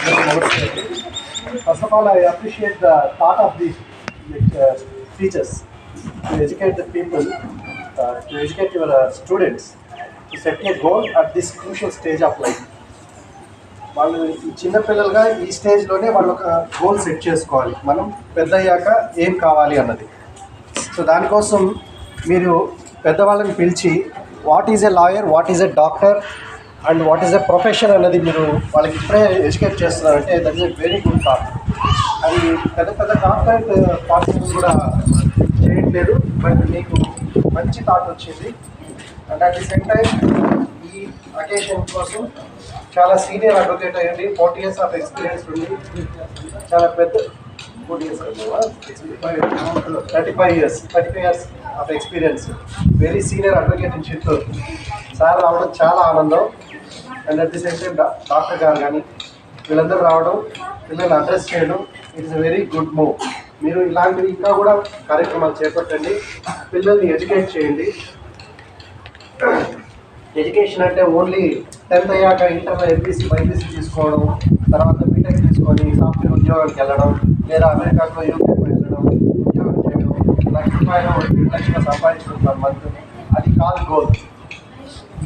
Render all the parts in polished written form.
First of all, I appreciate the thought of the teachers to educate the people, to educate your students, to set a goal at this crucial stage of life. వాళ్ళు ఈ చిన్నపిల్లలుగా ఈ స్టేజ్లోనే వాళ్ళు ఒక goal set చేసుకోవాలి, మనం పెద్దయ్యాక ఏం కావాలి అన్నది. సో దానికోసం మీరు పెద్దవాళ్ళని పిలిచి what is a lawyer, what is a doctor and what is a profession అన్నది మీరు వాళ్ళకి ఇప్పుడే ఎడ్యుకేట్ చేస్తున్నారంటే that is a very good thought. అది పెద్ద పెద్ద కార్పొరేట్ పార్టీస్ కూడా చేయట్లేదు, బట్ మీకు మంచి థాట్ వచ్చింది. And at the same time ఈ అకేషన్ కోసం చాలా సీనియర్ అడ్వకేట్ అయ్యండి, 40 years ఆఫ్ ఎక్స్పీరియన్స్ ఉంది, చాలా పెద్ద 35 years of experience, very senior advocate in Chittoor. Sir రావడం చాలా ఆనందం. And at the same time doctor గారు కానీ వీళ్ళందరూ రావడం, పిల్లల్ని అడ్రస్ చేయడం, it's a very good move. మీరు ఇలాంటివి ఇంకా కూడా కార్యక్రమాలు చేపట్టండి, పిల్లల్ని ఎడ్యుకేట్ చేయండి. ఎడ్యుకేషన్ అంటే ఓన్లీ 10th అయ్యాక ఇంటర్లో ఎంపీసీ బైపీసీ తీసుకోవడం, తర్వాత బీటెక్ తీసుకొని సాఫ్ట్వేర్ ఉద్యోగానికి వెళ్ళడం, లేదా అమెరికాలో యూకేకి వెళ్ళడం, ఉద్యోగం చేయడం, లక్షలు సంపాదించుకుంటాం మంత్, అది కాదు గోల్.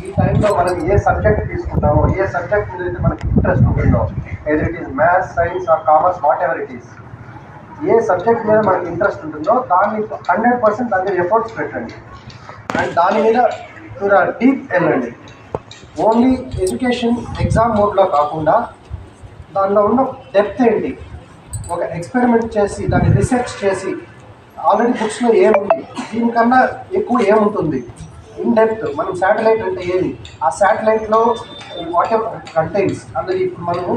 ఈ టైంలో మనం ఏ సబ్జెక్ట్ తీసుకుంటామో, ఏ సబ్జెక్ట్ మీద అయితే మనకి ఇంట్రెస్ట్ ఉంటుందో, either it is maths, science or commerce, what ever it is, A subject మీద మనకి ఇంట్రెస్ట్ ఉంటుందో దాన్ని 100% దాని మీద ఎఫర్ట్స్ పెట్టండి. అండ్ దాని మీద డీప్ వెళ్ళండి. ఓన్లీ ఎడ్యుకేషన్ ఎగ్జామ్ మోడ్లో కాకుండా దానిలో ఉన్న డెప్త్ ఏంటి, ఒక ఎక్స్పెరిమెంట్ చేసి దాన్ని రీసెర్చ్ చేసి ఆల్రెడీ బుక్స్లో ఏముంది, దీనికన్నా ఎక్కువ ఏముంటుంది, ఇన్ డెప్త్. మనం శాటిలైట్ అంటే ఏది, ఆ శాటిలైట్లో వాట్ ఎవర్ కంటైన్స్ అన్నది ఇప్పుడు మనము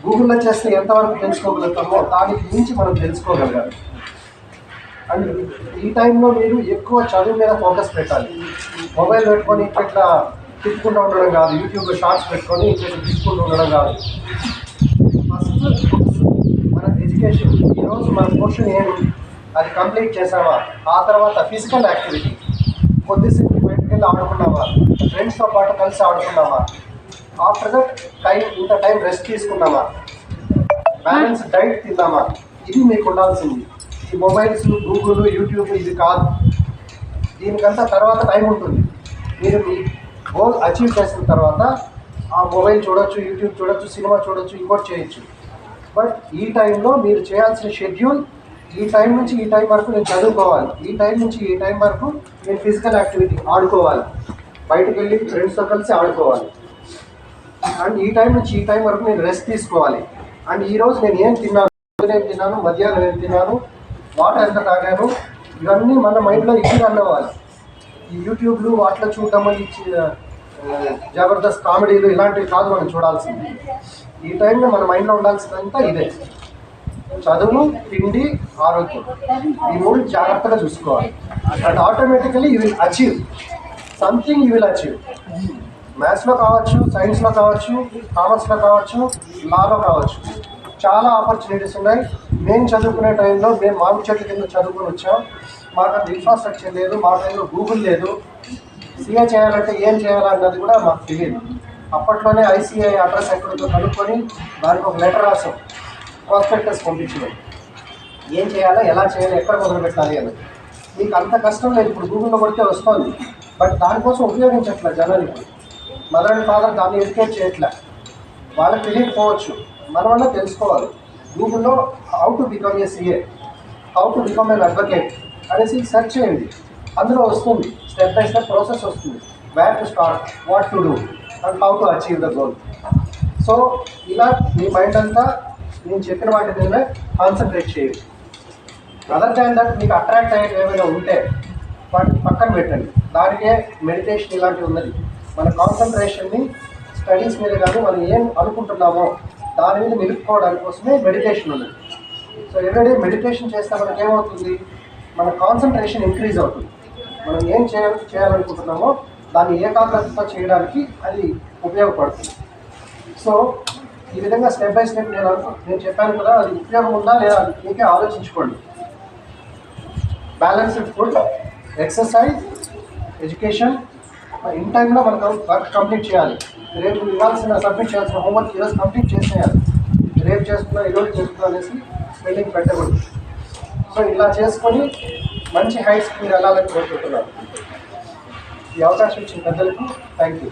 గూగుల్లో చేస్తే ఎంతవరకు తెలుసుకోగలుగుతామో దానికి మించి మనం తెలుసుకోగలగాలి. అండ్ ఈ టైంలో మీరు ఎక్కువ చదువు మీద ఫోకస్ పెట్టాలి. మొబైల్ పెట్టుకొని ఇట్లా తిప్పుకుంటూ ఉండడం కాదు, యూట్యూబ్లో షార్ట్స్ పెట్టుకొని ఇట్లా తిప్పుకుంటూ ఉండడం కాదు. ఫస్ట్ మన ఎడ్యుకేషన్, ఈరోజు మన పోర్షన్ ఏమి అది కంప్లీట్ చేసామా, ఆ తర్వాత ఫిజికల్ యాక్టివిటీ, కొద్దిసేపు బయటకు వెళ్ళి ఆడుకున్నామా, ఫ్రెండ్స్తో పాటు కలిసి ఆడుకున్నామా, ఆఫ్టర్ దట్ ఇంత టైం రెస్ట్ తీసుకున్నామా, బ్యాలెన్స్ డైట్ తిన్నామా, ఇది మీకు ఉండాల్సింది. ఈ మొబైల్స్, గూగుల్, యూట్యూబ్ ఇది కాదు. దీనికంతా తర్వాత టైం ఉంటుంది. మీరు మీ గోల్ అచీవ్ చేసిన తర్వాత ఆ మొబైల్ చూడొచ్చు, యూట్యూబ్ చూడొచ్చు, సినిమా చూడొచ్చు, ఇంకోటి చేయొచ్చు. బట్ ఈ టైంలో మీరు చేయాల్సిన షెడ్యూల్, ఈ టైం నుంచి ఈ టైం వరకు నేను చదువుకోవాలి, ఈ టైం నుంచి ఈ టైం వరకు నేను ఫిజికల్ యాక్టివిటీ ఆడుకోవాలి, బయటకు వెళ్ళి ఫ్రెండ్స్తో కలిసి ఆడుకోవాలి. అండ్ ఈ టైం నుంచి ఈ టైం వరకు నేను రెస్ట్ తీసుకోవాలి. అండ్ ఈరోజు నేను ఏం తిన్నాను, మధ్యాహ్నం ఏం తిన్నాను, వాటర్ ఎంత తాగాను, ఇవన్నీ మన మైండ్లో ఇచ్చి రన్ అవ్వాలి. ఈ యూట్యూబ్లు వాటిలో చూడడం, జబర్దస్త్ కామెడీలు ఇలాంటివి కాదు మనం చూడాల్సింది. ఈ టైంలో మన మైండ్లో ఉండాల్సిందంతా ఇదే, చదువు, తిండి, ఆరోగ్యం, ఈ మూడు జాగ్రత్తగా చూసుకోవాలి. And automatically you will achieve something, you will achieve. మ్యాథ్స్లో కావచ్చు, సైన్స్లో కావచ్చు, కామర్స్లో కావచ్చు, లాలో కావచ్చు, చాలా ఆపర్చునిటీస్ ఉన్నాయి. మేము చదువుకునే టైంలో మేము మామిడి చెట్ల కింద చదువుకొని వచ్చాం, మాకు అంత ఇన్ఫ్రాస్ట్రక్చర్ లేదు, మా టైంలో గూగుల్ లేదు, సీఏ చేయాలంటే ఏం చేయాలన్నది కూడా మాకు తెలియదు. అప్పట్లోనే ఐసీఐ అడ్రస్ ఎక్కడితో కనుక్కొని దానికి ఒక లెటర్ రాసాం, ప్రాస్పెక్టస్ పంపించినాం, ఏం చేయాలో, ఎలా చేయాలి, ఎక్కడ మొదలు పెట్టాలి అని. మీకు అంత కష్టం లేదు, ఇప్పుడు గూగుల్లో కొడితే వస్తుంది. బట్ దానికోసం ఉపయోగించట్లే జనాలు. ఇప్పుడు మదర్ అండ్ ఫాదర్ దాన్ని ఎడ్యుకేట్ చేయట్లే, వాళ్ళకి తెలియకపోవచ్చు, మన వల్ల తెలుసుకోవాలి. గూగుల్లో how to become a CA, how to become an advocate అనేసి సెర్చ్ చేయండి, అందులో వస్తుంది, స్టెప్ బై స్టెప్ ప్రాసెస్ వస్తుంది, where to start, what to do and how to achieve the goal. So ఇలా మీ మైండ్ అంతా నేను చెప్పిన వాటి మీదనే కాన్సన్ట్రేట్ చేయండి. అదర్ దాన్ దట్ మీకు అట్రాక్ట్ అయ్యేది ఏమైనా ఉంటే వాటిని పక్కన పెట్టండి. దానికే మెడిటేషన్ ఇలాంటివి ఉన్నది. మన కాన్సన్ట్రేషన్ని స్టడీస్ మీద కానీ మనం ఏం అనుకుంటున్నామో దాని మీద నిలుపుకోవడానికి కోసమే మెడిటేషన్ ఉన్నది. సో ఎవ్రీడే మెడిటేషన్ చేస్తే మనకి ఏమవుతుంది, మన కాన్సన్ట్రేషన్ ఇంక్రీజ్ అవుతుంది. మనం ఏం చేయాలనుకుంటున్నామో దాన్ని ఏకాగ్రతతో చేయడానికి అది ఉపయోగపడుతుంది. సో ఈ విధంగా స్టెప్ బై స్టెప్ నేను చెప్పాను కదా, అది ఉపయోగం ఉందా లేదా మీకే ఆలోచించుకోండి. Balanced food, exercise, education, in టైంలో మనం వర్క్ కంప్లీట్ చేయాలి. రేపు ఇవ్వాల్సిన సబ్మిట్ చేయాల్సిన హోంవర్క్ ఈరోజు కంప్లీట్ చేసేయాలి. చేసుకున్నా ఈరోజు చేసుకున్నా అనేసి స్పెల్లింగ్ పెట్టకూడదు. సో ఇలా చేసుకొని మంచి హైట్స్కి మీరు వెళ్ళాలని కోరుకుంటున్నాను. ఈ అవకాశం ఇచ్చిన పెద్దలకు థ్యాంక్ యూ.